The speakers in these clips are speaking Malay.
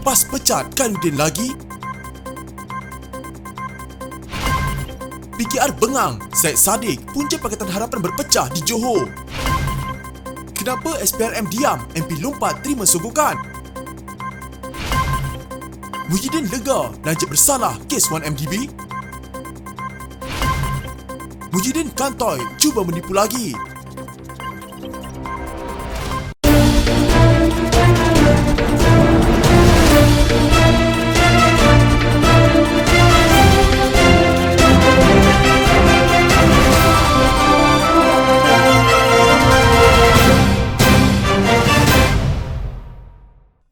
PAS pecat Khairuddin lagi? PKR bengang, Syed Saddiq, punca Pakatan Harapan berpecah di Johor. Kenapa SPRM diam, MP lompat terima sogokan? Muhyiddin lega, Najib bersalah kes 1MDB? Muhyiddin kantoi, cuba menipu lagi.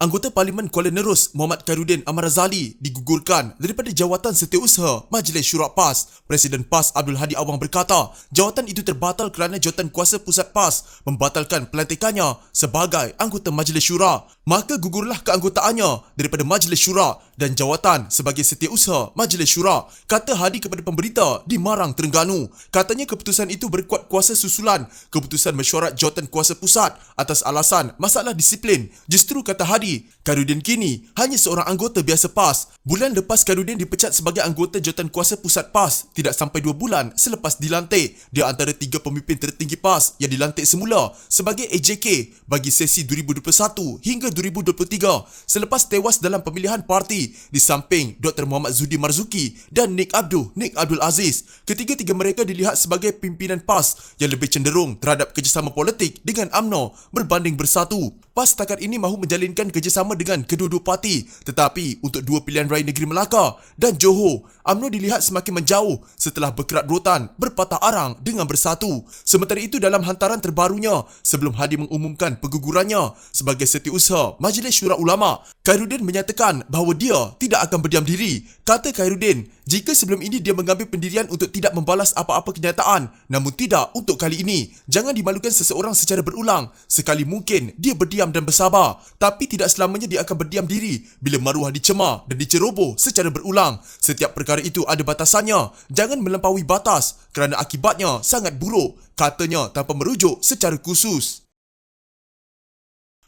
Anggota Parlimen Kuala Nerus Muhammad Khairuddin Ahmad Razali digugurkan daripada jawatan Setiausaha Majlis Syura PAS. Presiden PAS Abdul Hadi Awang berkata, jawatan itu terbatal kerana Jawatan Kuasa Pusat PAS membatalkan pelantikannya sebagai anggota Majlis Syura. Maka gugurlah keanggotaannya daripada Majlis Syura dan jawatan sebagai Setiausaha Majlis Syura, kata Hadi kepada pemberita di Marang, Terengganu. Katanya keputusan itu berkuat kuasa susulan keputusan mesyuarat Jawatan Kuasa Pusat atas alasan masalah disiplin. Justru kata Hadi, Khairuddin kini hanya seorang anggota biasa PAS. Bulan lepas Khairuddin dipecat sebagai anggota Jawatan Kuasa Pusat PAS tidak sampai 2 bulan selepas dilantik. Dia antara 3 pemimpin tertinggi PAS yang dilantik semula sebagai AJK bagi sesi 2021 hingga 2023 selepas tewas dalam pemilihan parti di samping Dr. Muhammad Zudi Marzuki dan Nik Abdul Aziz. Ketiga-tiga mereka dilihat sebagai pimpinan PAS yang lebih cenderung terhadap kerjasama politik dengan UMNO berbanding Bersatu. PAS setakat ini mahu menjalinkan kerjasama dengan kedua-dua parti, tetapi untuk dua pilihan raya negeri Melaka dan Johor, UMNO dilihat semakin menjauh setelah berkerak rotan berpatah arang dengan Bersatu. Sementara itu, dalam hantaran terbarunya sebelum Hadi mengumumkan penggugurannya sebagai Setiausaha Majlis Syura Ulama, Khairuddin menyatakan bahawa dia tidak akan berdiam diri. Kata Khairuddin, jika sebelum ini dia mengambil pendirian untuk tidak membalas apa-apa kenyataan, namun tidak untuk kali ini. Jangan dimalukan seseorang secara berulang. Sekali mungkin dia berdiam dan bersabar, tapi tidak selamanya dia akan berdiam diri bila maruah dicemar dan diceroboh secara berulang. Setiap perkara itu ada batasannya. Jangan melampaui batas kerana akibatnya sangat buruk, katanya tanpa merujuk secara khusus.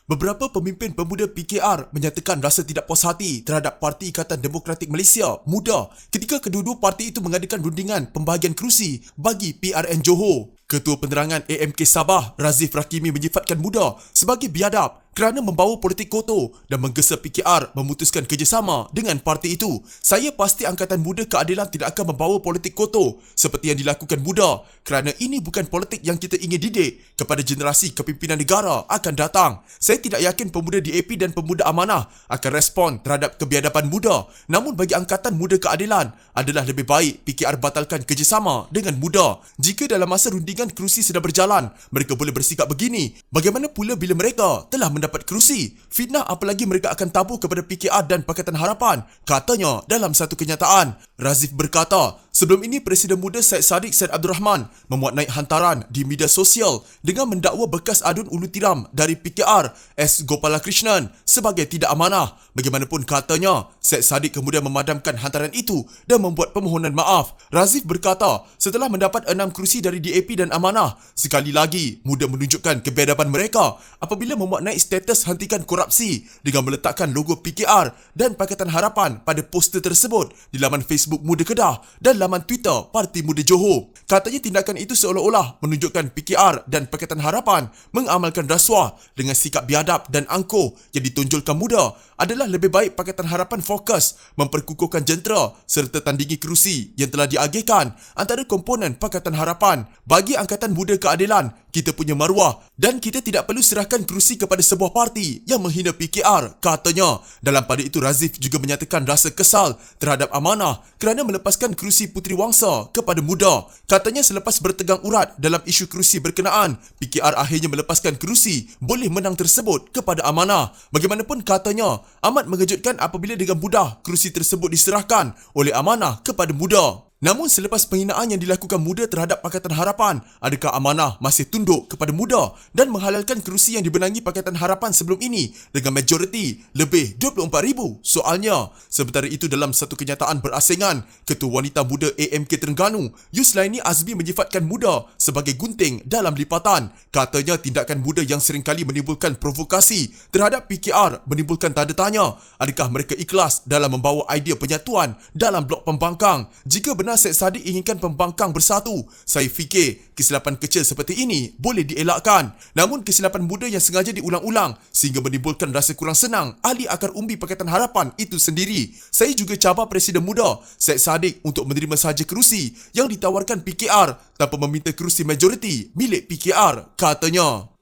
Beberapa pemimpin pemuda PKR menyatakan rasa tidak puas hati terhadap Parti Ikatan Demokratik Malaysia MUDA ketika kedua-dua parti itu mengadakan rundingan pembahagian kerusi bagi PRN Johor. Ketua Penerangan AMK Sabah, Razif Rakimi menyifatkan MUDA sebagai biadab kerana membawa politik kotor dan menggesa PKR memutuskan kerjasama dengan parti itu. Saya pasti Angkatan Muda Keadilan tidak akan membawa politik kotor seperti yang dilakukan MUDA kerana ini bukan politik yang kita ingin didik kepada generasi kepimpinan negara akan datang. Saya tidak yakin pemuda DAP dan pemuda amanah akan respon terhadap kebiadaban MUDA. Namun bagi Angkatan Muda Keadilan adalah lebih baik PKR batalkan kerjasama dengan MUDA. Jika dalam masa rundingan kerusi sedang berjalan, mereka boleh bersikap begini, bagaimana pula bila mereka telah mendapat kerusi? Fitnah apalagi mereka akan tabur kepada PKR dan Pakatan Harapan, katanya dalam satu kenyataan. Razif berkata, sebelum ini Presiden Muda Syed Saddiq Syed Abdul Rahman memuat naik hantaran di media sosial dengan mendakwa bekas adun ulu tiram dari PKR S. Gopalakrishnan sebagai tidak amanah. Bagaimanapun katanya, Syed Saddiq kemudian memadamkan hantaran itu dan membuat permohonan maaf. Razif berkata, setelah mendapat 6 kerusi dari DAP dan amanah, sekali lagi Muda menunjukkan kebiadaban mereka apabila memuat naik status hentikan korupsi dengan meletakkan logo PKR dan Pakatan Harapan pada poster tersebut di laman Facebook Muda Kedah dan laman Twitter Parti Muda Johor. Katanya tindakan itu seolah-olah menunjukkan PKR dan Pakatan Harapan mengamalkan rasuah dengan sikap biadab dan angkuh yang ditonjolkan Muda. Adalah lebih baik Pakatan Harapan fokus memperkukuhkan jentera serta tandingi kerusi yang telah diagihkan antara komponen Pakatan Harapan. Bagi Angkatan Muda Keadilan, kita punya maruah dan kita tidak perlu serahkan kerusi kepada sebuah parti yang menghina PKR, katanya. Dalam pada itu, Razif juga menyatakan rasa kesal terhadap amanah kerana melepaskan kerusi Puteri Wangsa kepada Muda. Katanya selepas bertegang urat dalam isu kerusi berkenaan, PKR akhirnya melepaskan kerusi boleh menang tersebut kepada amanah. Bagaimanapun katanya, amat mengejutkan apabila dengan mudah kerusi tersebut diserahkan oleh amanah kepada Muda. Namun selepas penghinaan yang dilakukan muda terhadap Pakatan Harapan, adakah Amanah masih tunduk kepada muda dan menghalalkan kerusi yang dibenangi Pakatan Harapan sebelum ini dengan majoriti lebih 24,000? Soalnya, sementara itu dalam satu kenyataan berasingan, Ketua Wanita Muda AMK Terengganu, Yuslaini Azmi menyifatkan muda sebagai gunting dalam lipatan. Katanya tindakan muda yang seringkali menimbulkan provokasi terhadap PKR menimbulkan tanda tanya, adakah mereka ikhlas dalam membawa idea penyatuan dalam blok pembangkang? Jika benar Syed Saddiq inginkan pembangkang bersatu, saya fikir kesilapan kecil seperti ini boleh dielakkan. Namun kesilapan muda yang sengaja diulang-ulang sehingga menimbulkan rasa kurang senang ahli akar umbi Pakatan Harapan itu sendiri. Saya juga cabar Presiden Muda Syed Saddiq untuk menerima sahaja kerusi yang ditawarkan PKR tanpa meminta kerusi majoriti milik PKR, katanya.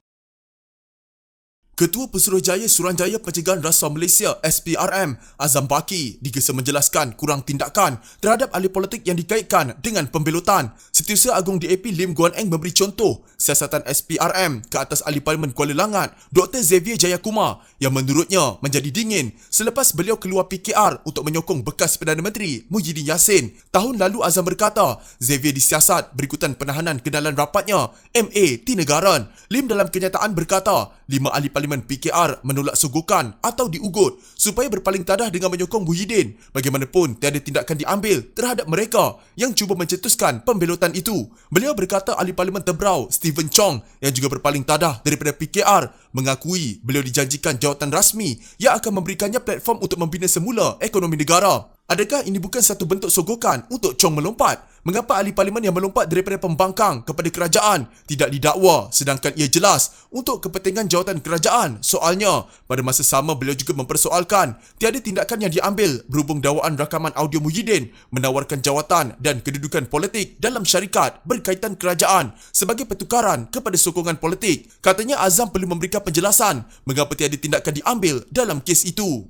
Ketua Pesuruhjaya Suruhanjaya Pencegahan Rasuah Malaysia SPRM Azam Baki digesa menjelaskan kurang tindakan terhadap ahli politik yang dikaitkan dengan pembelotan. Setiausaha Agung DAP Lim Guan Eng memberi contoh siasatan SPRM ke atas ahli Parlimen Kuala Langat Dr. Xavier Jayakumar yang menurutnya menjadi dingin selepas beliau keluar PKR untuk menyokong bekas Perdana Menteri Muhyiddin Yassin. Tahun lalu Azam berkata Xavier disiasat berikutan penahanan kenalan rapatnya MA Tinegaran. Lim dalam kenyataan berkata 5 ahli Parlimen PKR menolak sogokan atau diugut supaya berpaling tadah dengan menyokong Muhyiddin. Bagaimanapun tiada tindakan diambil terhadap mereka yang cuba mencetuskan pembelotan itu. Beliau berkata ahli Parlimen Tebrau Stephen Chong yang juga berpaling tadah daripada PKR mengakui beliau dijanjikan jawatan rasmi yang akan memberikannya platform untuk membina semula ekonomi negara. Adakah ini bukan satu bentuk sogokan untuk Chong melompat? Mengapa ahli parlimen yang melompat daripada pembangkang kepada kerajaan tidak didakwa sedangkan ia jelas untuk kepentingan jawatan kerajaan? Soalnya, pada masa sama beliau juga mempersoalkan tiada tindakan yang diambil berhubung dakwaan rakaman audio Muhyiddin menawarkan jawatan dan kedudukan politik dalam syarikat berkaitan kerajaan sebagai pertukaran kepada sokongan politik. Katanya Azam perlu memberikan penjelasan mengapa tiada tindakan diambil dalam kes itu.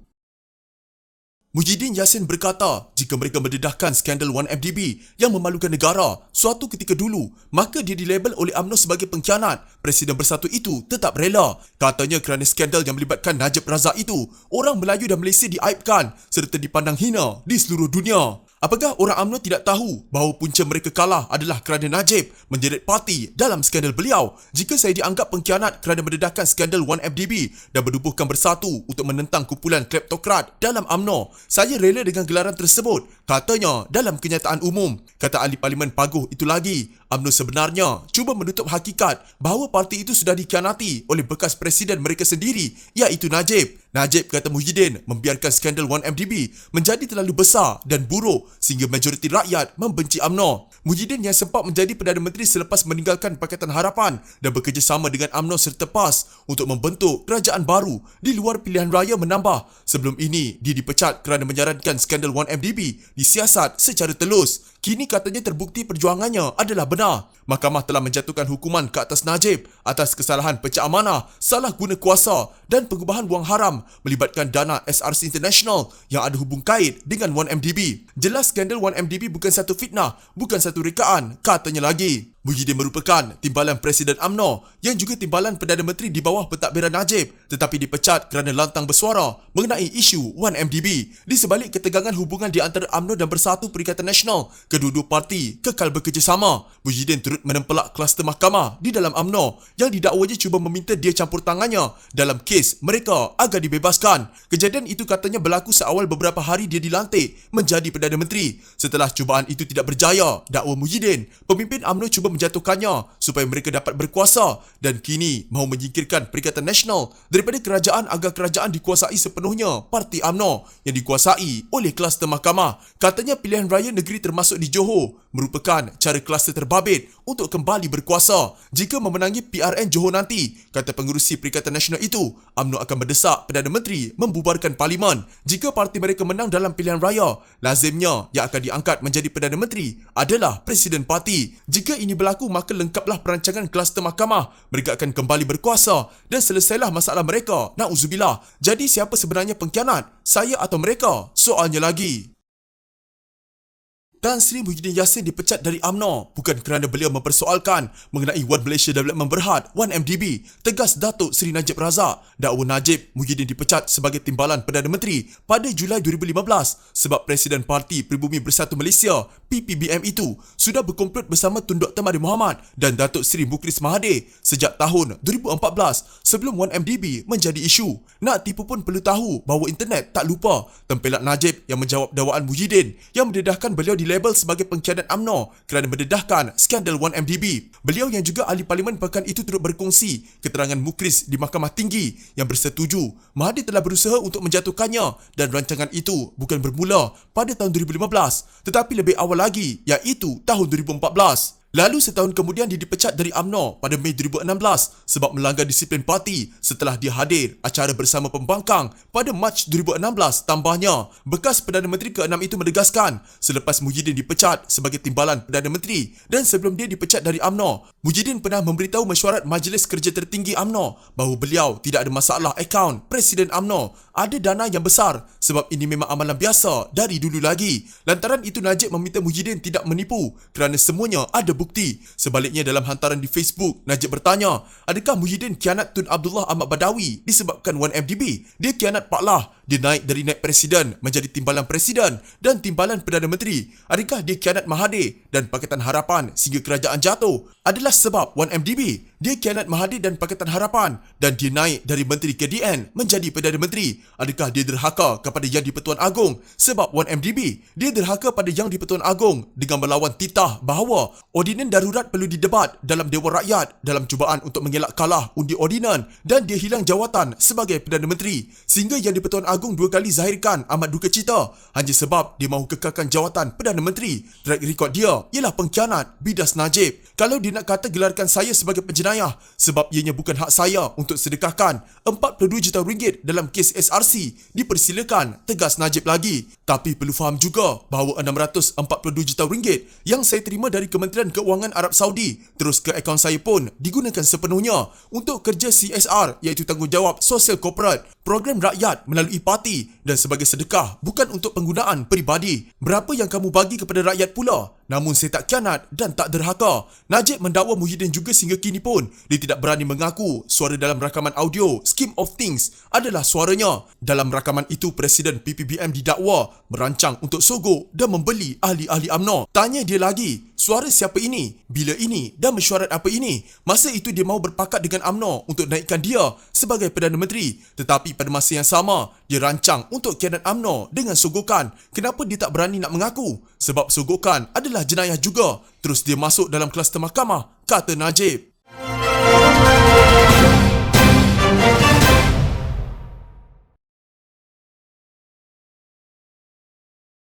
Muhyiddin Yassin berkata, jika mereka mendedahkan skandal 1MDB yang memalukan negara suatu ketika dulu, maka dia dilabel oleh UMNO sebagai pengkhianat. Presiden Bersatu itu tetap rela. Katanya kerana skandal yang melibatkan Najib Razak itu, orang Melayu dan Malaysia diaibkan serta dipandang hina di seluruh dunia. Apakah orang UMNO tidak tahu bahawa punca mereka kalah adalah kerana Najib menjerit parti dalam skandal beliau? Jika saya dianggap pengkhianat kerana mendedahkan skandal 1MDB dan berdubuhkan bersatu untuk menentang kumpulan kleptokrat dalam UMNO, saya rela dengan gelaran tersebut, katanya dalam kenyataan umum. Kata ahli Parlimen Paguh itu lagi, UMNO sebenarnya cuba menutup hakikat bahawa parti itu sudah dikhianati oleh bekas presiden mereka sendiri, iaitu Najib. Najib, kata Muhyiddin, membiarkan skandal 1MDB menjadi terlalu besar dan buruk sehingga majoriti rakyat membenci UMNO. Muhyiddin yang sempat menjadi Perdana Menteri selepas meninggalkan Pakatan Harapan dan bekerjasama dengan UMNO serta PAS untuk membentuk kerajaan baru di luar pilihan raya menambah. Sebelum ini, dia dipecat kerana menyarankan skandal 1MDB disiasat secara telus. Kini katanya terbukti perjuangannya adalah benar. Mahkamah telah menjatuhkan hukuman ke atas Najib atas kesalahan pecah amanah, salah guna kuasa dan pengubahan wang haram melibatkan dana SRC International yang ada hubung kait dengan 1MDB. Jelas skandal 1MDB bukan satu fitnah, bukan satu rekaan, katanya lagi. Muhyiddin merupakan timbalan Presiden UMNO yang juga timbalan Perdana Menteri di bawah pentadbiran Najib tetapi dipecat kerana lantang bersuara mengenai isu 1MDB. Di sebalik ketegangan hubungan di antara UMNO dan Bersatu Perikatan Nasional, kedua-dua parti kekal bekerjasama. Muhyiddin turut menempelak kluster mahkamah di dalam UMNO yang didakwanya cuba meminta dia campur tangannya dalam kes mereka agar dibebaskan. Kejadian itu katanya berlaku seawal beberapa hari dia dilantik menjadi Perdana Menteri. Setelah cubaan itu tidak berjaya, dakwa Muhyiddin, pemimpin UMNO cuba menjatuhkannya supaya mereka dapat berkuasa dan kini mahu menyingkirkan Perikatan Nasional daripada kerajaan agar kerajaan dikuasai sepenuhnya parti UMNO yang dikuasai oleh kluster mahkamah. Katanya pilihan raya negeri termasuk di Johor merupakan cara kluster terbabit untuk kembali berkuasa. Jika memenangi PRN Johor nanti, kata pengerusi Perikatan Nasional itu, UMNO akan mendesak Perdana Menteri membubarkan parlimen. Jika parti mereka menang dalam pilihan raya, lazimnya yang akan diangkat menjadi Perdana Menteri adalah Presiden Parti. Jika ini berlaku, maka lengkaplah perancangan kluster mahkamah. Mereka akan kembali berkuasa dan selesailah masalah mereka. Na'udzubillah. Jadi siapa sebenarnya pengkhianat? Saya atau mereka? Soalnya lagi. Tan Sri Muhyiddin Yassin dipecat dari UMNO bukan kerana beliau mempersoalkan mengenai One Malaysia Development Berhad, 1MDB, tegas Datuk Seri Najib Razak. Dakwa Najib Muhyiddin dipecat sebagai Timbalan Perdana Menteri pada Julai 2015 sebab Presiden Parti Pribumi Bersatu Malaysia, PPBM itu, sudah berkomplot bersama Tun Dr. Mahathir Mohamad dan Datuk Seri Mukhlis Mahathir sejak tahun 2014 sebelum 1MDB menjadi isu. Nak tipu pun perlu tahu bahawa internet tak lupa tempelat Najib yang menjawab dakwaan Muhyiddin yang mendedahkan beliau dilabel sebagai pengkhianat UMNO kerana mendedahkan skandal 1MDB. Beliau yang juga ahli parlimen pekan itu turut berkongsi keterangan Mukhlis di Mahkamah Tinggi yang bersetuju Mahathir telah berusaha untuk menjatuhkannya dan rancangan itu bukan bermula pada tahun 2015 tetapi lebih awal lagi iaitu tahun 2014. Lalu setahun kemudian dia dipecat dari UMNO pada Mei 2016 sebab melanggar disiplin parti setelah dia hadir acara bersama pembangkang pada Mac 2016. Tambahnya, bekas Perdana Menteri ke-6 itu menegaskan selepas Muhyiddin dipecat sebagai Timbalan Perdana Menteri dan sebelum dia dipecat dari UMNO, Muhyiddin pernah memberitahu mesyuarat Majlis Kerja Tertinggi UMNO bahawa beliau tidak ada masalah akaun Presiden UMNO ada dana yang besar sebab ini memang amalan biasa dari dulu lagi. Lantaran itu Najib meminta Muhyiddin tidak menipu kerana semuanya ada bukti. Sebaliknya dalam hantaran di Facebook, Najib bertanya, adakah Muhyiddin khianat Tun Abdullah Ahmad Badawi disebabkan 1MDB? Dia khianat Pak Lah. Dia naik dari naib presiden menjadi Timbalan Presiden dan Timbalan Perdana Menteri. Adakah dia khianat Mahathir dan Pakatan Harapan sehingga kerajaan jatuh? Adalah sebab 1MDB. Dia khianat Mahathir dan Pakatan Harapan dan dia naik dari Menteri KDN menjadi Perdana Menteri. Adakah dia derhaka kepada Yang di-Pertuan Agong sebab 1MDB? Dia derhaka pada Yang di-Pertuan Agong dengan melawan titah bahawa ordinan darurat perlu didebat dalam Dewan Rakyat dalam cubaan untuk mengelak kalah undi ordinan dan dia hilang jawatan sebagai Perdana Menteri. Sehingga Yang di-Pertuan Agong 2 kali zahirkan amat duka cita hanya sebab dia mahu kekalkan jawatan Perdana Menteri. Track record dia ialah pengkhianat bidas Najib. Kalau dia nak kata gelarkan saya sebagai penjenayah sebab ianya bukan hak saya untuk sedekahkan 42 juta ringgit dalam kes SRC, dipersilakan, tegas Najib lagi. Tapi perlu faham juga bahawa 642 juta ringgit yang saya terima dari Kementerian Keuangan Arab Saudi terus ke akaun saya pun digunakan sepenuhnya untuk kerja CSR iaitu tanggungjawab sosial korporat, program rakyat melalui parti dan sebagai sedekah bukan untuk penggunaan peribadi. Berapa yang kamu bagi kepada rakyat pula? Namun saya tak khianat dan tak derhaka. Najib mendakwa Muhyiddin juga sehingga kini pun dia tidak berani mengaku suara dalam rakaman audio Scheme of Things adalah suaranya. Dalam rakaman itu Presiden PPBM didakwa merancang untuk sogok dan membeli ahli-ahli UMNO. Tanya dia lagi, suara siapa ini? Bila ini? Dan mesyuarat apa ini? Masa itu dia mahu berpakat dengan UMNO untuk naikkan dia sebagai Perdana Menteri. Tetapi pada masa yang sama, dia rancang untuk khianat UMNO dengan sogokan. Kenapa dia tak berani nak mengaku? Sebab sogokan adalah jenayah juga. Terus dia masuk dalam kluster mahkamah, kata Najib.